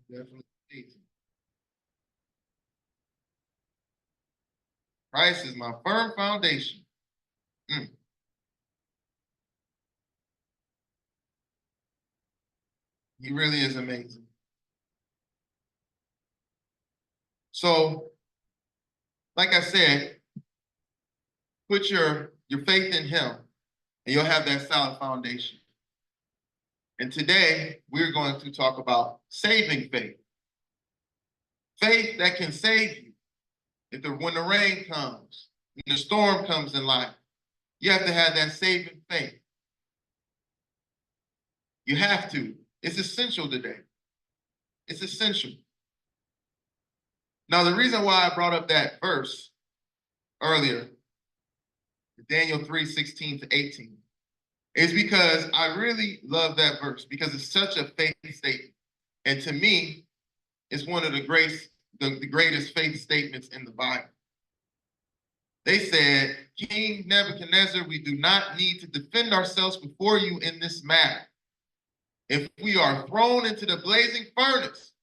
Definitely amazing. Christ is my firm foundation. Mm. He really is amazing. So, like I said, put your faith in him and you'll have that solid foundation. And today we're going to talk about saving faith. Faith that can save you. When the rain comes, when the storm comes in life, you have to have that saving faith. You have to. It's essential today. It's essential. Now, the reason why I brought up that verse earlier, Daniel 3:16-18, is because I really love that verse because it's such a faith statement. And to me, it's one of the greatest faith statements in the Bible. They said, King Nebuchadnezzar, we do not need to defend ourselves before you in this matter. If we are thrown into the blazing furnace,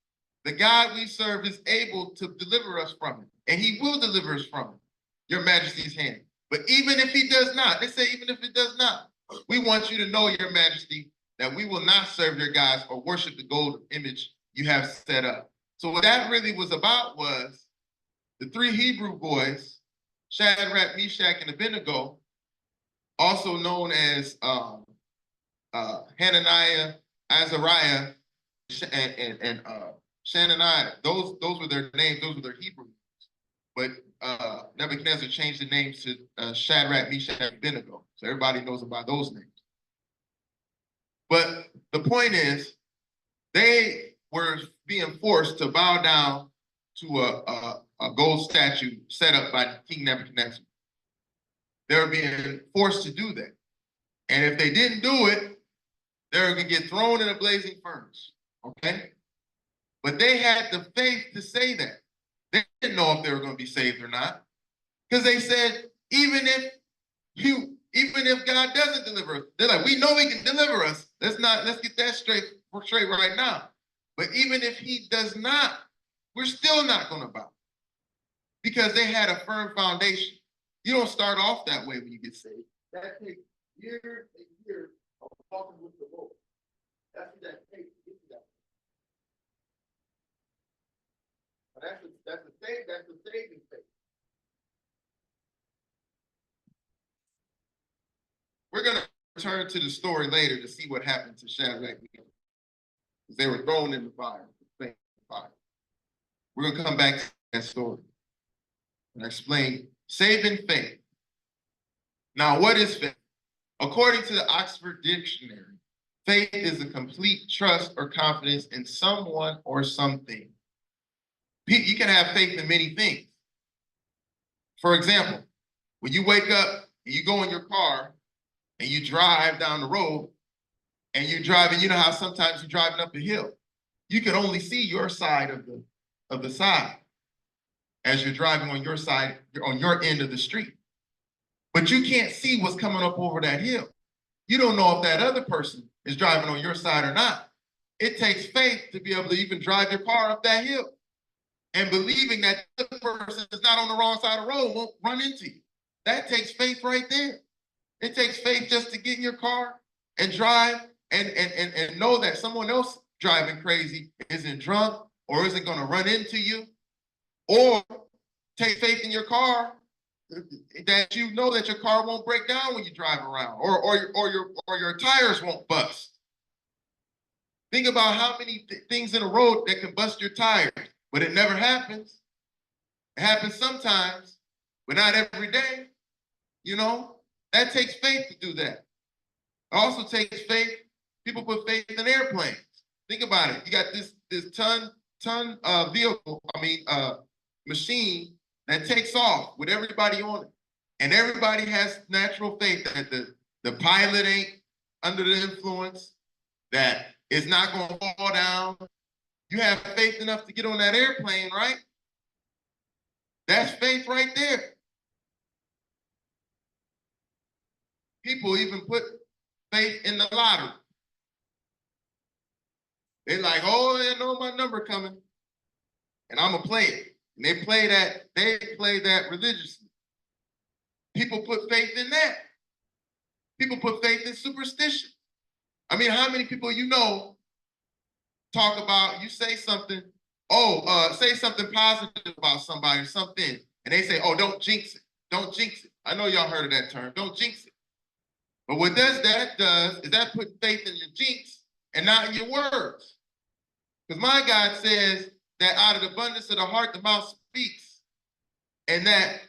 the God we serve is able to deliver us from it, and he will deliver us from it, your majesty's hand. But even if he does not, they say even if it does not, we want you to know, your majesty, that we will not serve your gods or worship the golden image you have set up. So what that really was about was the three Hebrew boys, Shadrach, Meshach, and Abednego, also known as Hananiah, Azariah, and Shananiah. Those were their names. Those were their Hebrew names. But Nebuchadnezzar changed the names to Shadrach, Meshach, and Abednego. So everybody knows about those names. But the point is, they were being forced to bow down to a gold statue set up by King Nebuchadnezzar. They were being forced to do that. And if they didn't do it, they were going to get thrown in a blazing furnace. Okay? But they had the faith to say that. They didn't know if they were going to be saved or not. Because they said, even if God doesn't deliver us, they're like, we know he can deliver us. Let's get that straight right now. But even if he does not, we're still not going to bow. Because they had a firm foundation. You don't start off that way when you get saved. That takes years and years of walking with the Lord. That's what that takes to get to that. But that's the saving faith. We're going to return to the story later to see what happened to Shadrach. Because they were thrown in the fire. We're going to come back to that story and explain saving faith. Now, what is faith? According to the Oxford Dictionary, faith is a complete trust or confidence in someone or something. You can have faith in many things. For example, when you wake up and you go in your car and you drive down the road and you're driving, you know how sometimes you're driving up a hill. You can only see your side of the side as you're driving on your side, on your end of the street. But you can't see what's coming up over that hill. You don't know if that other person is driving on your side or not. It takes faith to be able to even drive your car up that hill. And believing that the person is not on the wrong side of the road won't run into you. That takes faith right there. It takes faith just to get in your car and drive and know that someone else driving crazy isn't drunk or isn't going to run into you. Or take faith in your car that you know that your car won't break down when you drive around, or your tires won't bust. Think about how many things in a road that can bust your tires, but it never happens. It happens sometimes, but not every day. You know, that takes faith to do that. It also takes faith. People put faith in airplanes. Think about it. You got this ton vehicle, machine that takes off with everybody on it. And everybody has natural faith that the pilot ain't under the influence, that it's not going to fall down. You have faith enough to get on that airplane, right? That's faith right there. People even put faith in the lottery. They like, oh, I know my number coming, and I'm gonna play it. And they play that religiously. People put faith in that. People put faith in superstition. I mean, how many people you know talk about, you say something, say something positive about somebody or something, and they say, oh, don't jinx it. Don't jinx it. I know y'all heard of that term, don't jinx it. But what that does is that put faith in your jinx and not in your words. Because my God says that out of the abundance of the heart, the mouth speaks. And that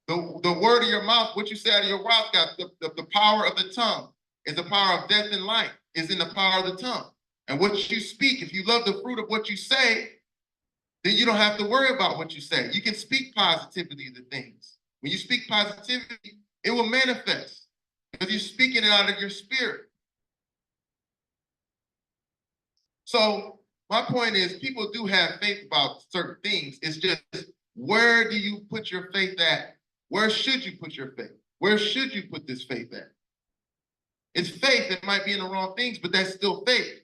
the word of your mouth, what you say out of your mouth, got the power of the tongue is the power of death and life, is in the power of the tongue. And what you speak, if you love the fruit of what you say, then you don't have to worry about what you say. You can speak positivity to things. When you speak positivity, it will manifest because you're speaking it out of your spirit. So my point is, people do have faith about certain things. It's just, where do you put your faith at? Where should you put your faith? Where should you put this faith at? It's faith that might be in the wrong things, but that's still faith.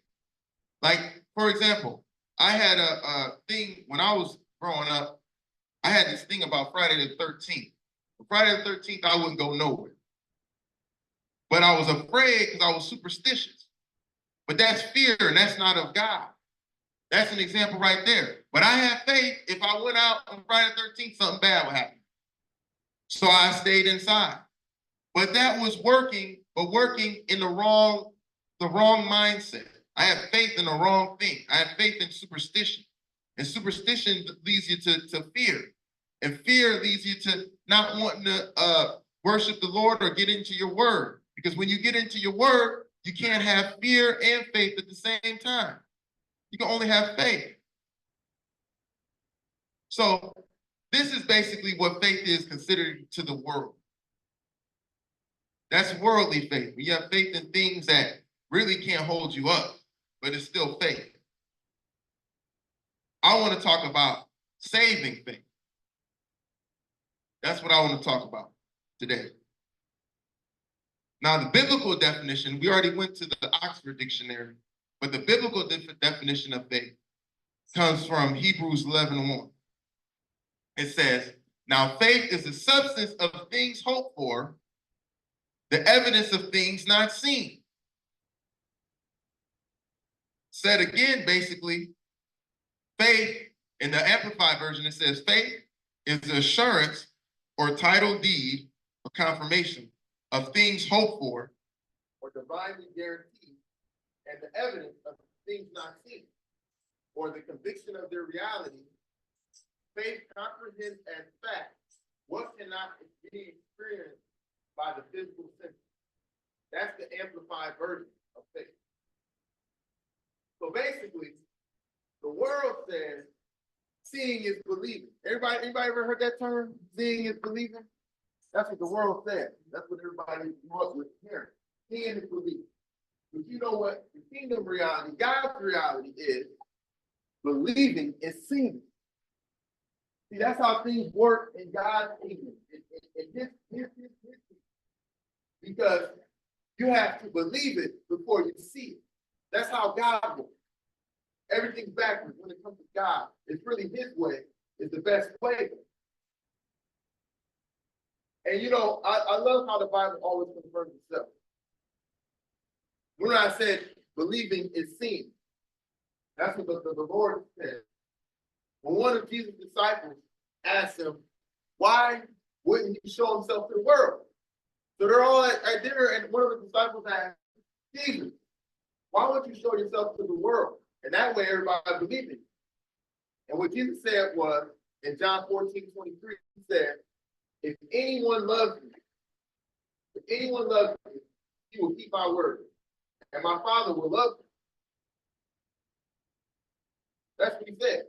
Like, for example, I had a thing when I was growing up. I had this thing about Friday the 13th. Friday the 13th, I wouldn't go nowhere. But I was afraid because I was superstitious. But that's fear, and that's not of God. That's an example right there. But I have faith, if I went out on Friday the 13th, something bad would happen. So I stayed inside. But that was working in the wrong mindset. I had faith in the wrong thing. I had faith in superstition. And superstition leads you to fear. And fear leads you to not wanting to worship the Lord or get into your word. Because when you get into your word, you can't have fear and faith at the same time. You can only have faith. So this is basically what faith is considered to the world. That's worldly faith. When you have faith in things that really can't hold you up, but it's still faith. I want to talk about saving faith. That's what I want to talk about today. Now, the biblical definition, we already went to the Oxford Dictionary, but the biblical definition of faith comes from Hebrews 11:1. It says, now faith is the substance of things hoped for, the evidence of things not seen. Said again, basically, faith, in the Amplified version, it says faith is the assurance or title deed or confirmation of things hoped for or divinely guaranteed, and the evidence of things not seen, or the conviction of their reality. Faith comprehends as fact what cannot be experienced by the physical senses. That's the Amplified version of faith. So basically, the world says seeing is believing. Anybody ever heard that term? Seeing is believing? That's what the world says. That's what everybody grew up with hearing. Seeing is believing. But you know what? The kingdom reality, God's reality is believing is seeing. See, that's how things work in God's kingdom. Because you have to believe it before you see it. That's how God works. Everything's backwards when it comes to God. It's really his way is the best way. And you know, I love how the Bible always confirms itself. When I said believing is seen, that's what the Lord said. When one of Jesus' disciples asked him, why wouldn't he show himself to the world? So they're all at dinner, and one of the disciples asked, Jesus, why won't you show yourself to the world? And that way everybody believed it. And what Jesus said was, in John 14:23, he said, if anyone loves me, he will keep my word. And my Father will love him. That's what he said.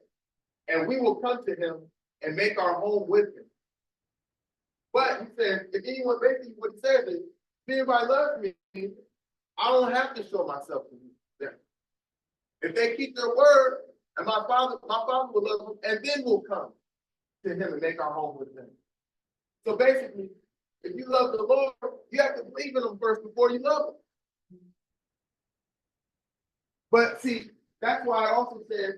And we will come to him and make our home with him. But he said, if anyone, basically what he says is, if anybody loves me, I don't have to show myself to them. If they keep their word, and my father will love them, and then we'll come to him and make our home with them. So basically, if you love the Lord, you have to believe in him first before you love him. But see, That's why it also says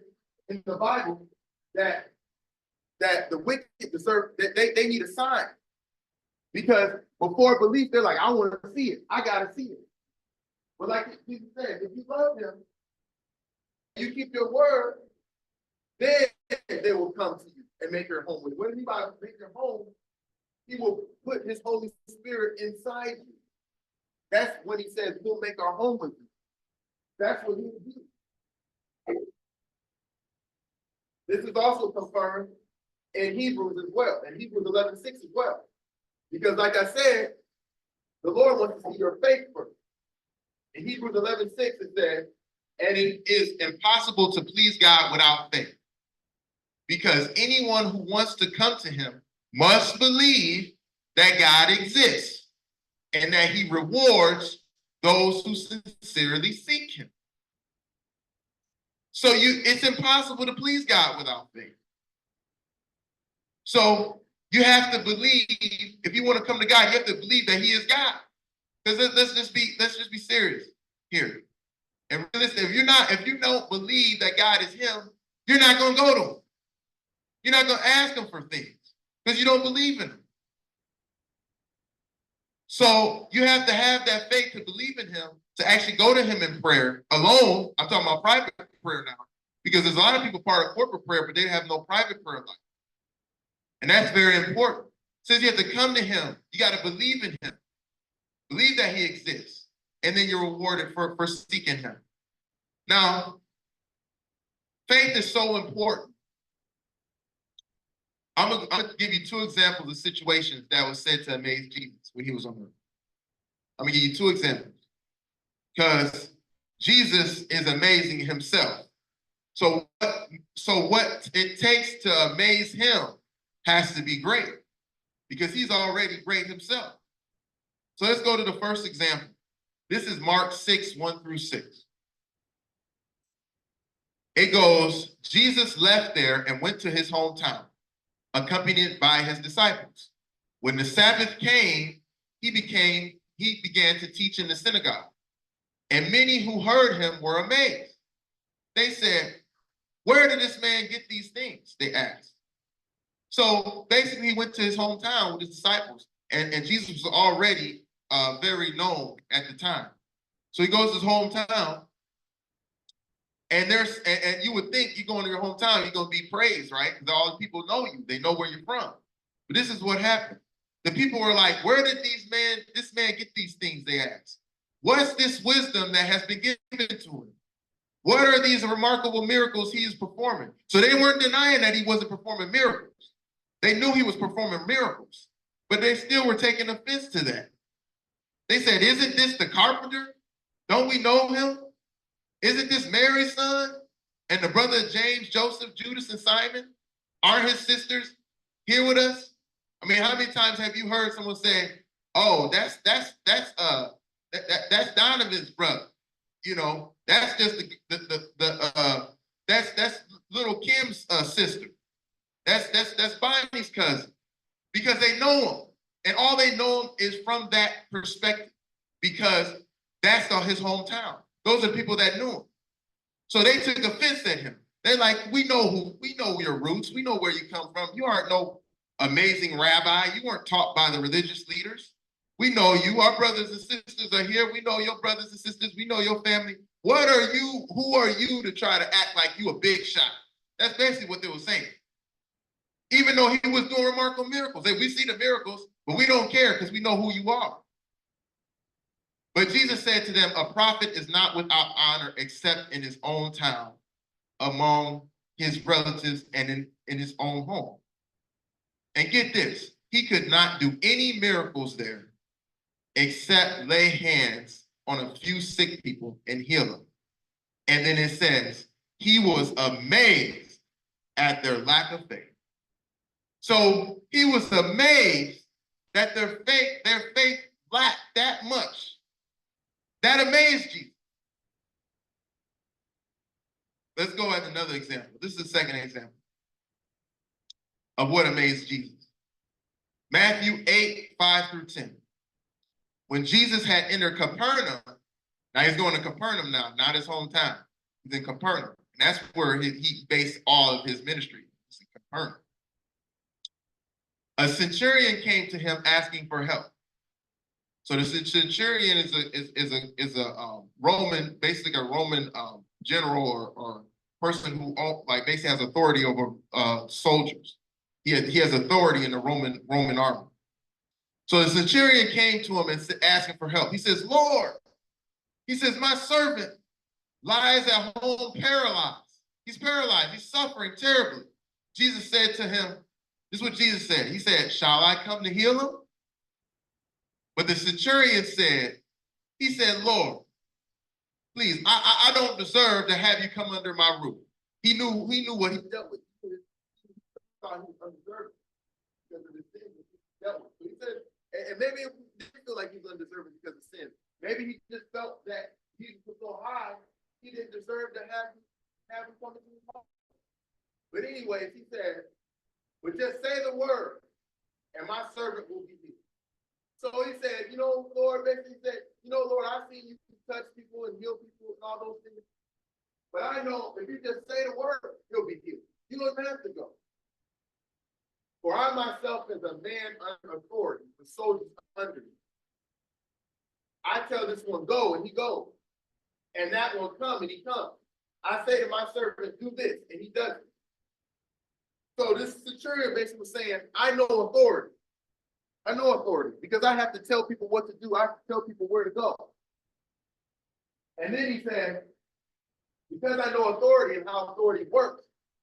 in the Bible that the wicked deserve that they need a sign. Because before belief, they're like, I want to see it. I gotta see it. But like Jesus said, if you love him, you keep your word, then they will come to you and make your home with you. What do you mean by make your home? He will put his Holy Spirit inside you. That's when he says, we'll make our home with you. That's what he will do. This is also confirmed in Hebrews as well, in Hebrews 11:6 as well. Because like I said, the Lord wants to see your faith first. In Hebrews 11:6 it says, and it is impossible to please God without faith. Because anyone who wants to come to him must believe that God exists and that he rewards those who sincerely seek him. So it's impossible to please God without faith. So you have to believe, if you want to come to God, you have to believe that he is God. Because let's just be serious here. And listen, if you don't believe that God is him, you're not going to go to him. You're not going to ask him for things because you don't believe in him. So you have to have that faith to believe in him, to actually go to him in prayer alone. I'm talking about private prayer now, because there's a lot of people part of corporate prayer, but they have no private prayer life. And that's very important. It says you have to come to him. You got to believe in him. Believe that he exists. And then you're rewarded for seeking him. Now, faith is so important. I'm going to give you two examples of situations that was said to amaze Jesus when he was on earth. I'm going to give you two examples. Because Jesus is amazing himself. So what it takes to amaze him has to be great, because he's already great himself. So let's go to the first example. This is Mark 6:1-6. It goes, Jesus left there and went to his hometown, accompanied by his disciples. When the Sabbath came, he began to teach in the synagogue. And many who heard him were amazed. They said, where did this man get these things? They asked. So basically he went to his hometown with his disciples, and Jesus was already very known at the time. So he goes to his hometown, and you would think you go into your hometown, you're going to be praised, right? Because all the people know you. They know where you're from. But this is what happened. The people were like, where did this man get these things? They asked. What's this wisdom that has been given to him? What are these remarkable miracles he is performing? So they weren't denying that he wasn't performing miracles. They knew he was performing miracles, but they still were taking offense to that. They said, isn't this the carpenter? Don't we know him? Isn't this Mary's son? And the brother of James, Joseph, Judas, and Simon? Aren't his sisters here with us? I mean, how many times have you heard someone say, oh, that's Donovan's brother? You know, that's just that's little Kim's sister. That's Bonnie's cousin, because they know him, and all they know him is from that perspective, because that's his hometown. Those are people that knew him. So they took offense at him. They're like, we know your roots. We know where you come from. You aren't no amazing rabbi. You weren't taught by the religious leaders. We know you. Our brothers and sisters are here. We know your brothers and sisters. We know your family. What are you? Who are you to try to act like you a big shot? That's basically what they were saying. Even though he was doing remarkable miracles. We see the miracles, but we don't care because we know who you are. But Jesus said to them, a prophet is not without honor except in his own town, among his relatives, and in his own home. And get this, he could not do any miracles there except lay hands on a few sick people and heal them. And then it says, he was amazed at their lack of faith. So he was amazed that their faith lacked that much. That amazed Jesus. Let's go at another example. This is the second example of what amazed Jesus. Matthew 8:5-10. When Jesus had entered Capernaum, now he's going to Capernaum now, not his hometown. He's in Capernaum. And that's where he based all of his ministry. It's in Capernaum. A centurion came to him asking for help. So the centurion is a Roman, basically a Roman general or person who basically has authority over soldiers. He has authority in the Roman army. So the centurion came to him and asking for help. He says, Lord, he says, my servant lies at home paralyzed. He's paralyzed. He's suffering terribly. Jesus said to him, this is what Jesus said. He said, shall I come to heal him? But the centurion said, he said, Lord, please, I don't deserve to have you come under my roof. He knew what he dealt with. He thought he was undeserving because of the sin that he dealt with. So he said, and maybe it didn't feel like he was undeserving because of sin. Maybe he just felt that Jesus was so high, he didn't deserve to have him come into his home. But anyways, he said, but just say the word, and my servant will be healed. So he said, Lord, basically said, Lord, I've seen you touch people and heal people and all those things. But I know if you just say the word, he'll be healed. You don't have to go. For I myself as a man under authority, the soldiers under me. I tell this one, go, and he goes. And that one, come, and he comes. I say to my servant, do this, and he does it. So this centurion basically was saying, I know authority. I know authority because I have to tell people what to do. I have to tell people where to go. And then he said, because I know authority and how authority works,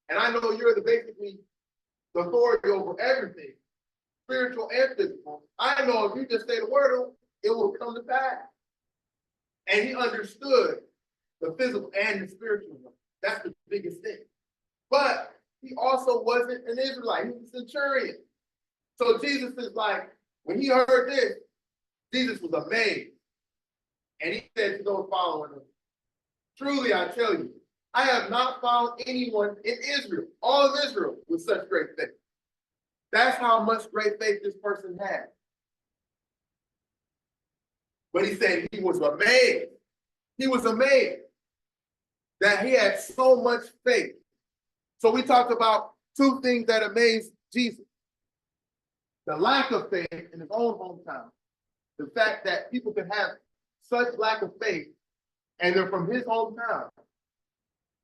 and I know you're basically the authority over everything, spiritual and physical, I know if you just say the word, it will come to pass. And he understood the physical and the spiritual one. That's the biggest thing. But he also wasn't an Israelite. He was a centurion. So Jesus is like, when he heard this, Jesus was amazed. And he said to those following him, truly I tell you, I have not found anyone in Israel, all of Israel, with such great faith. That's how much great faith this person had. But he said he was amazed. He was amazed that he had so much faith. So we talked about two things that amazed Jesus. The lack of faith in his own hometown. The fact that people could have such lack of faith and they're from his hometown.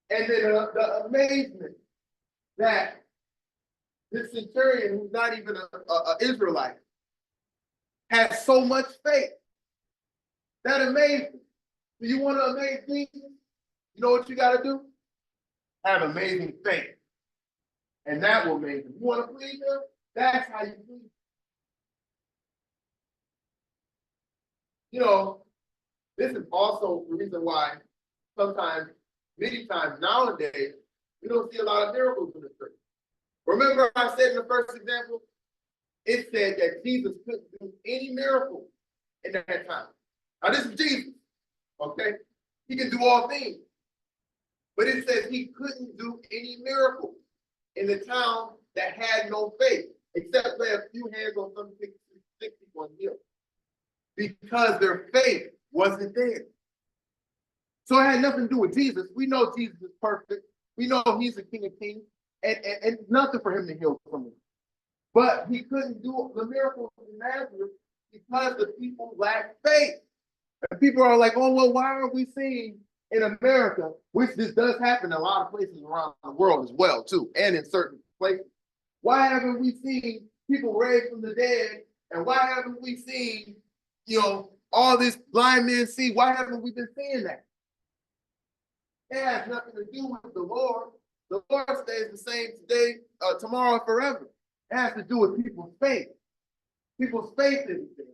And then the amazement that this centurion, who's not even an Israelite, has so much faith. That amazed me. Do you want to amaze Jesus? You know what you got to do? Have amazing faith. And that will amaze him. You want to please him? That's how you please him. This is also the reason why sometimes, many times nowadays, we don't see a lot of miracles in the church. Remember I said in the first example, it said that Jesus couldn't do any miracle in that time. Now this is Jesus, okay? He can do all things. But it says he couldn't do any miracle in the town that had no faith, except lay a few hands on some sick people and heal. Because their faith wasn't there. So it had nothing to do with Jesus. We know Jesus is perfect. We know he's the King of Kings, and nothing for him to heal someone. But he couldn't do the miracles in Nazareth because the people lacked faith. And people are like, oh, well, why aren't we seeing in America, which this does happen in a lot of places around the world as well, too, and in certain places. Why haven't we seen people raised from the dead? And why haven't we seen, all this blind men see? Why haven't we been seeing that? It has nothing to do with the Lord. The Lord stays the same today, tomorrow, and forever. It has to do with people's faith. People's faith is the thing.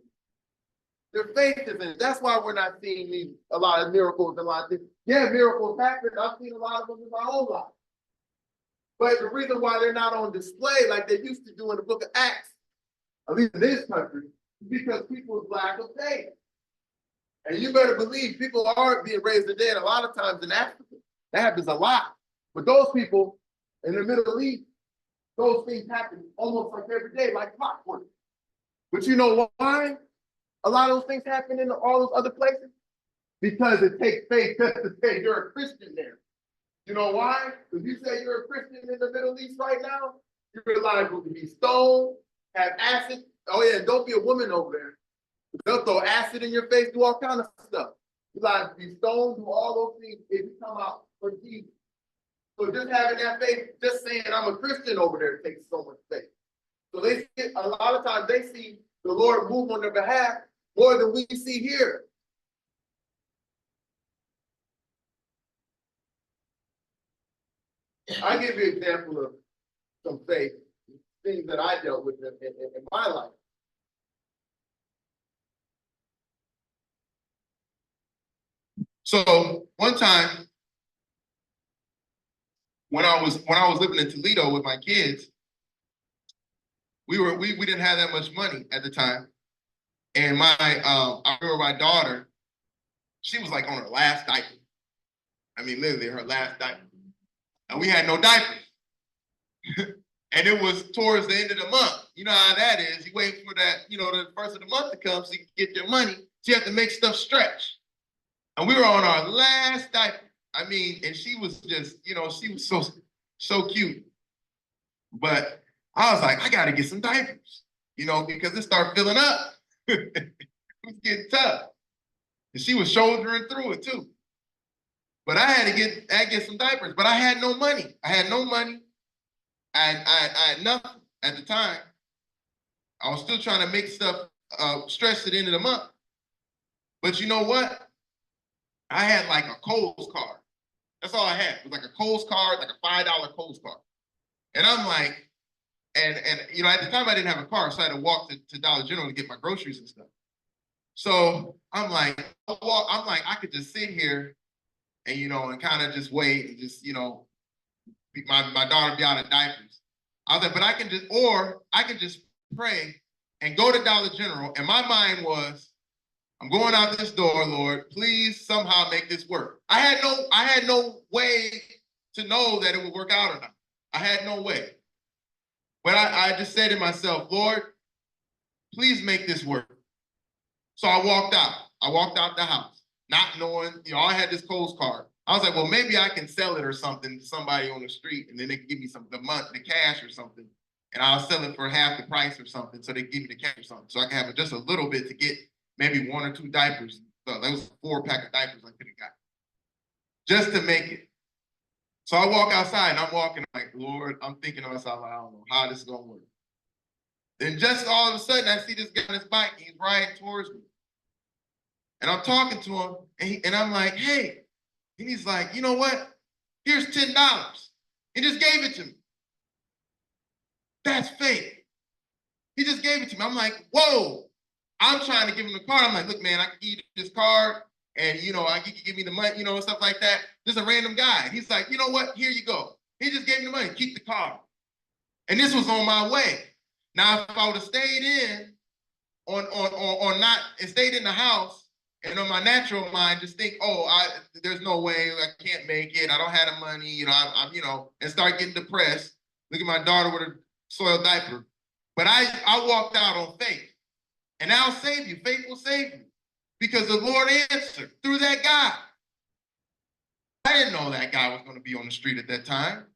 Their faith is in it. That's why we're not seeing a lot of miracles and a lot of things. Yeah, miracles happen. I've seen a lot of them in my own life. But the reason why they're not on display like they used to do in the book of Acts, at least in this country, is because people's lack of faith. And you better believe people are being raised to dead a lot of times in Africa. That happens a lot. But those people in the Middle East, those things happen almost like every day, like clockwork. But you know why a lot of those things happen in all those other places? Because it takes faith just to say you're a Christian there. You know why? Because you say you're a Christian in the Middle East right now, you're liable to be stoned, have acid. Oh yeah, don't be a woman over there. They'll throw acid in your face, do all kind of stuff. You're liable to be stoned, do all those things if you come out for Jesus. So just having that faith, just saying I'm a Christian over there takes so much faith. So they see, a lot of times they see the Lord move on their behalf more than we see here. I'll give you an example of some faith, things that I dealt with in my life. So one time when I was living in Toledo with my kids, we didn't have that much money at the time. And I remember my daughter, she was like on her last diaper. I mean, literally her last diaper. And we had no diapers. And it was towards the end of the month. You know how that is. You wait for that, the first of the month to come so you can get your money. So you have to make stuff stretch. And we were on our last diaper. I mean, and she was just, she was so cute. But I was like, I got to get some diapers, because it started filling up. It was getting tough. And she was shouldering through it too. But I had to get some diapers, but I had no money. I had nothing at the time. I was still trying to make stuff stretch to the end of the month. But you know what? I had like a Kohl's card. That's all I had. It was like a Kohl's card, like a $5 Kohl's card. And I'm like, and at the time I didn't have a car, so I had to walk to Dollar General to get my groceries and stuff. So I'm like, I could just sit here and, and kind of just wait and just, my daughter be out of diapers. I was like, but I can just pray and go to Dollar General. And my mind was, I'm going out this door, Lord, please somehow make this work. I had no way to know that it would work out or not. I had no way. But I just said to myself, Lord, please make this work. So I walked out. I walked out the house, not knowing, I had this Kohl's card. I was like, well, maybe I can sell it or something to somebody on the street, and then they can give me the cash or something, and I'll sell it for half the price or something, so they give me the cash or something, so I can have just a little bit to get maybe 1 or 2 diapers. So that was a 4-pack of diapers I could have got just to make it. So I walk outside, and I'm walking like, Lord, I'm thinking to myself, I don't know how this is gonna work. Then just all of a sudden, I see this guy on his bike, and he's riding towards me. And I'm talking to him, and I'm like, hey. And he's like, you know what? Here's $10. He just gave it to me. That's fake. He just gave it to me. I'm like, whoa. I'm trying to give him the card. I'm like, look, man, I can give you this card, and, you can give me the money, and stuff like that. Just a random guy. He's like, you know what? Here you go. He just gave me the money. Keep the card. And this was on my way. Now, if I would have stayed in and stayed in the house, and on my natural mind, just think, there's no way, I can't make it. I don't have the money, and start getting depressed. Look at my daughter with a soiled diaper. But I walked out on faith. And I'll save you. Faith will save you. Because the Lord answered through that guy. I didn't know that guy was going to be on the street at that time.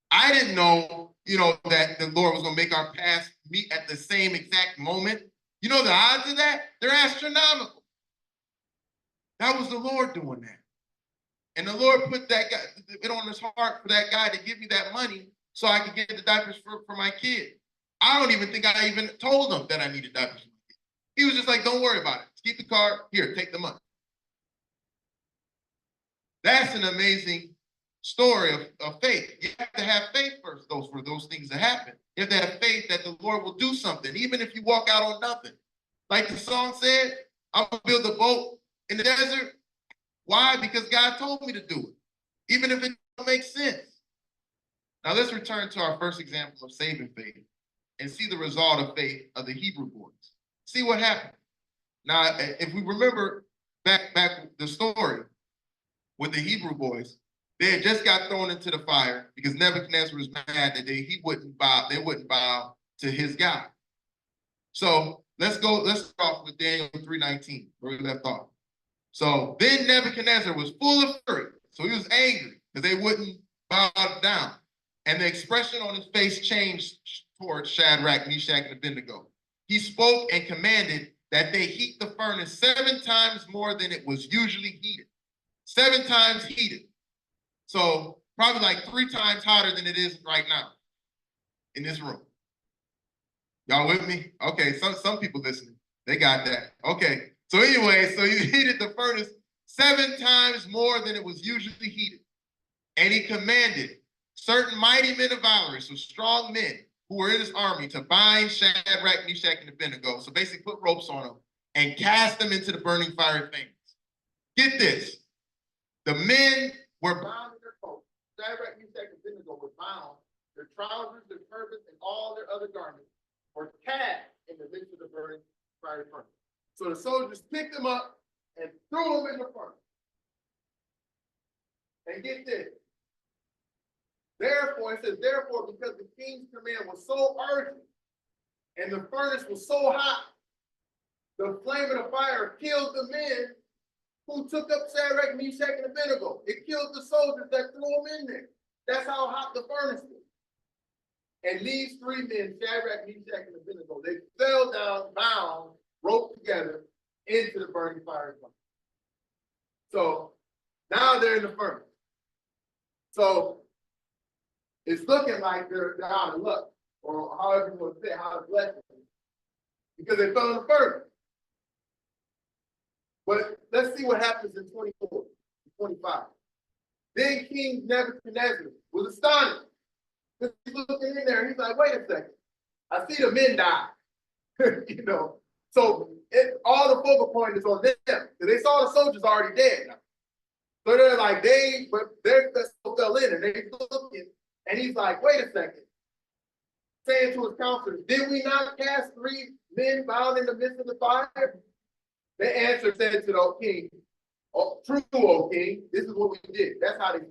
I didn't know, that the Lord was going to make our paths meet at the same exact moment. The odds of that? They're astronomical. That was the Lord doing that. And the Lord put it on his heart for that guy to give me that money so I could get the diapers for my kid. I don't even think I even told him that I needed diapers for my kid. He was just like, don't worry about it. Keep the card. Here, take the money. That's an amazing story of faith. You have to have faith first, for those things to happen. You have to have faith that the Lord will do something, even if you walk out on nothing. Like the song said, I'm going to build a boat in the desert. Why? Because God told me to do it, even if it don't make sense. Now let's return to our first example of saving faith and see the result of faith of the Hebrew boys. See what happened. Now, if we remember back the story with the Hebrew boys, they had just got thrown into the fire because Nebuchadnezzar was mad that they wouldn't bow to his God. So let's start off with Daniel 3:19, where we left off. So then Nebuchadnezzar was full of fury. So he was angry because they wouldn't bowed down. And the expression on his face changed towards Shadrach, Meshach, and Abednego. He spoke and commanded that they heat the furnace 7 times more than it was usually heated. 7 times heated. So probably like 3 times hotter than it is right now in this room. Y'all with me? Okay, some people listening, they got that. Okay, so anyway, so he heated the furnace 7 times more than it was usually heated. And he commanded certain mighty men of valor, so strong men who were in his army, to bind Shadrach, Meshach, and Abednego. So basically put ropes on them and cast them into the burning fiery flames. Get this. The men were bound in their coats. Shadrach, Meshach, and Abednego were bound. Their trousers, their turbans, and all their other garments were cast in the midst of the burning fiery furnace. So the soldiers picked them up and threw them in the furnace. And get this. Therefore, it says, therefore, because the king's command was so urgent and the furnace was so hot, the flame of the fire killed the men who took up Shadrach, Meshach, and Abednego. It killed the soldiers that threw them in there. That's how hot the furnace was. And these 3 men, Shadrach, Meshach, and Abednego, they fell down, bound, roped together into the burning fiery furnace. So now they're in the furnace. So it's looking like they're out of luck, or however you want to say, how to bless them, because they fell in the furnace. But let's see what happens in 24, 25. Then King Nebuchadnezzar was astonished. He's looking in there and he's like, wait a second. I see the men die. So all the focal point is on them. Because they saw the soldiers already dead now. So they're like, they fell in and they looking. And he's like, wait a second. Saying to his counselors, did we not cast 3 men bound in the midst of the fire? The answer said to the king, oh, true, O king, this is what we did. That's how they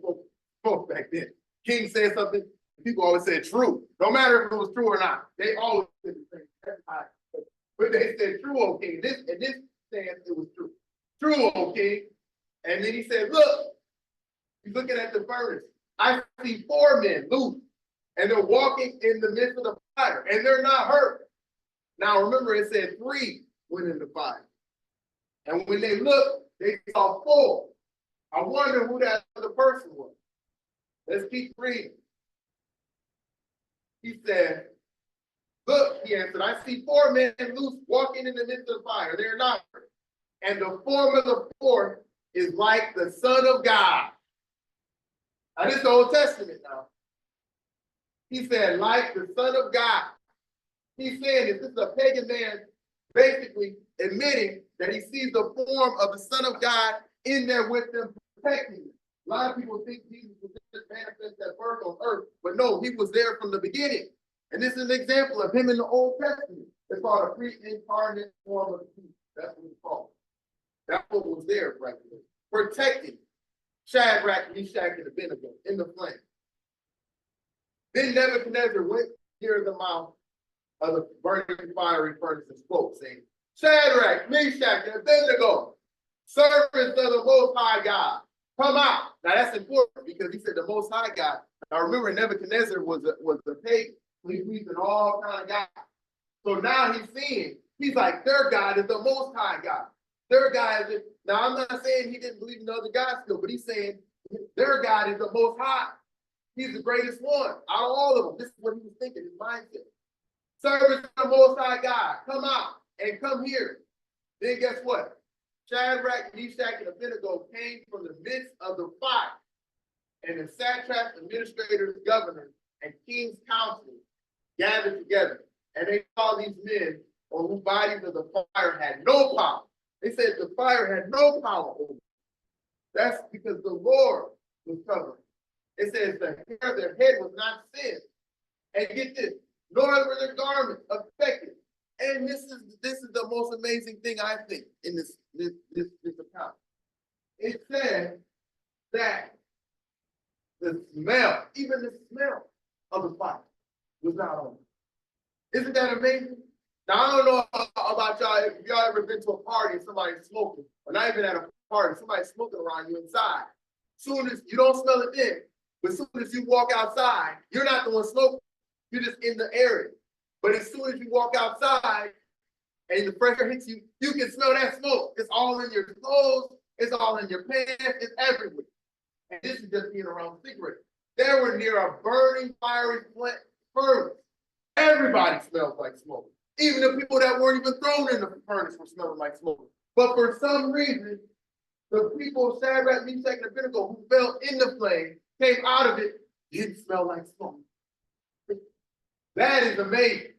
spoke back then. King said something, people always said true. No matter if it was true or not. They always said the same. That's how. But they said true, O king. This stance, it was true. True, O king. And then he said, look, he's looking at the furnace. I see 4 men loose, and they're walking in the midst of the fire, and they're not hurt. Now remember, it said 3 went in the fire. And when they looked, they saw 4. I wonder who that other person was. Let's keep reading. He said, look, he answered, I see 4 men loose walking in the midst of the fire. They're not hurt. And the form of the 4th is like the Son of God. Now, this is the Old Testament now. He said, like the Son of God. He's saying this is a pagan man basically admitting that he sees the form of the Son of God in there with them, protecting him. A lot of people think Jesus was just manifest at birth on earth, but no, he was there from the beginning. And this is an example of him in the Old Testament. It's called a pre-incarnate form of Jesus. That's what it's called. That's what was there right there. Protecting Shadrach, Meshach, and Abednego in the flame. Then Nebuchadnezzar went near the mouth of the burning fiery furnace and spoke, saying, Shadrach, Meshach, and Abednego, servants of the Most High God, come out. Now that's important because he said the Most High God. Now remember, Nebuchadnezzar was a pagan. He believed in all kind of gods. So now he's like, their God is the Most High God. Their God is, now I'm not saying he didn't believe in other gods still, but he's saying their God is the Most High. He's the greatest one out of all of them. This is what he was thinking, his mindset. Servants of the Most High God, come out and come here. Then guess what? Shadrach, Meshach, and Abednego came from the midst of the fire. And the satraps, administrators, governors, and king's counselors gathered together. And they saw these men on whose bodies of the fire had no power. They said the fire had no power over them. That's because the Lord was covering. It says the hair of their head was not singed. And get this, nor were their garments affected. And this is the most amazing thing I think in this account. It says that the smell, even the smell of the fire was not on them. Isn't that amazing? Now, I don't know about y'all, if y'all ever been to a party and somebody's smoking, or not even at a party, somebody's smoking around you inside. Soon as you don't smell it then, But as soon as you walk outside, you're not the one smoking. You're just in the area. But as soon as you walk outside and the fresh air hits you, you can smell that smoke. It's all in your clothes. It's all in your pants. It's everywhere. And this is just being around cigarettes. They were near a burning, fiery furnace. Everybody smells like smoke. Even the people that weren't even thrown in the furnace were smelling like smoke. But for some reason, the people, Shadrach, Meshach, and Abednego, who fell in the flame, came out of it, didn't smell like smoke. That is amazing.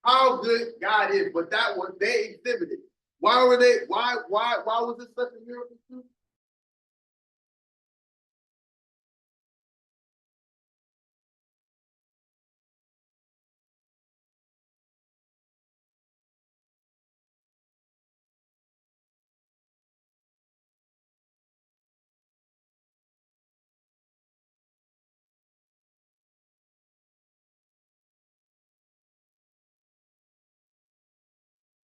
How good God is, but that was they exhibited. Why was it such a miracle?